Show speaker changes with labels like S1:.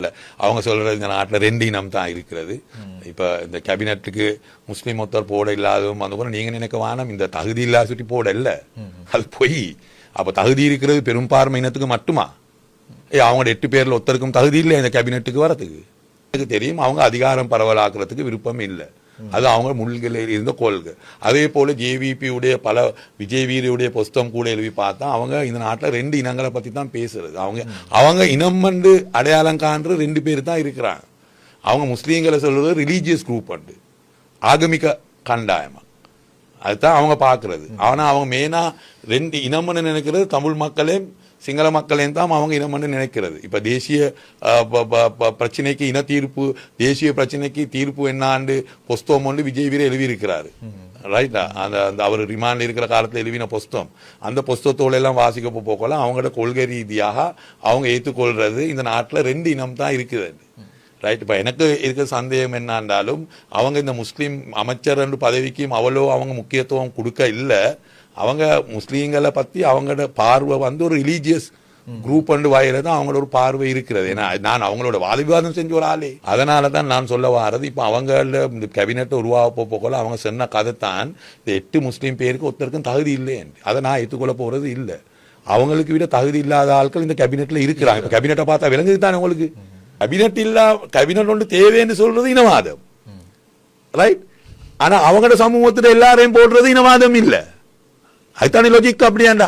S1: நாட்டில் அவங்க சொல்றது இந்த நாட்டில் 2 இனம் தான் இருக்கிறது. இப்போ இந்த கேபினட்டுக்கு முஸ்லீம் ஒருத்தர் போட இல்லாதவும் அந்த கூட நீங்கள் நினைக்க வேணாம், இந்த தகுதி இல்லாத சுட்டி போட இல்லை, அது போய் அப்போ தகுதி இருக்கிறது பெரும்பான்மை இனத்துக்கு மட்டுமா? அவங்க 8 பேரில் ஒருத்தருக்கும் தகுதி இல்லை இந்த கேபினட்டுக்கு வரதுக்கு. எனக்கு தெரியும் அவங்க அதிகாரம் பரவலாக்குறதுக்கு விருப்பம் இல்லை, அது அவங்க முள்களில் இருந்த கொள்கை. அதே போல ஜேவிபியுடைய பல விஜய் வீரியுடைய புஸ்தகம் கூட எழுதி பார்த்தா அவங்க இந்த நாட்டில் 2 இனங்களை பற்றி தான் பேசுறது. அவங்க இனம் வந்து அடையாளம் காண்ற 2 பேர் தான் இருக்கிறாங்க. அவங்க முஸ்லீம்களை சொல்றது ரிலீஜியஸ் குரூப் உண்டு, ஆகமிக கண்டாயமா, அதுதான் அவங்க பார்க்கறது. ஆனால் அவங்க மெயினா 2 இனம்னு நினைக்கிறது தமிழ் மக்களே சிங்கள மக்களையும் தான் அவங்க இனம்னு நினைக்கிறது. இப்போ தேசிய பிரச்சனைக்கு இன தீர்ப்பு, தேசிய பிரச்சனைக்கு தீர்ப்பு என்னாண்டு புஸ்தகம் ஒன்று விஜய் வீர எழுதியிருக்கிறாரு, ரைட்டா? அந்த அவர் ரிமாண்ட் இருக்கிற காலத்தில் எழுதின புஸ்தகம், அந்த புஸ்தகத்தோடு எல்லாம் வாசிக்க போகலாம். அவங்களோட கொள்கை ரீதியாக அவங்க ஏற்றுக்கொள்றது இந்த நாட்டில் 2 இனம் தான் இருக்குது, ரைட்? இப்போ எனக்கு இருக்கிற சந்தேகம் என்னாண்டாலும் அவங்க இந்த முஸ்லீம் அமைச்சர் பதவிக்கும் அவ்வளோ அவங்க முக்கியத்துவம் கொடுக்க இல்லை. அவங்க முஸ்லீம்களை பற்றி அவங்களோட பார்வை வந்து ஒரு ரிலீஜியஸ் குரூப் அண்டு வாயில தான் அவங்களோட ஒரு பார்வை இருக்கிறது. ஏன்னா நான் அவங்களோட வாத விவாதம் செஞ்ச ஒரு ஆளே, அதனால தான் நான் சொல்ல வாரது. இப்போ அவங்கள இந்த கேபினெட்டை உருவாக போகல அவங்க சொன்ன கதை தான் இந்த 8 முஸ்லீம் பேருக்கு ஒருத்தருக்கும் தகுதி இல்லை, அதை நான் ஏற்றுக்கொள்ள போகிறது இல்லை. அவங்களுக்கு விட தகுதி இல்லாத ஆட்கள் இந்த கேபினெட்டில் இருக்கிறாங்க. இப்போ கேபினெட்டை பார்த்தா விளங்குது தானே உங்களுக்கு? கேபினெட் ஒன்று தேவைன்னு சொல்றது இனவாதம், ரைட்? ஆனால் அவங்களோட சமூகத்தில் எல்லாரையும் போடுறது இனவாதம் இல்லை. அதுதானே லாஜிக் அப்படியாண்டா?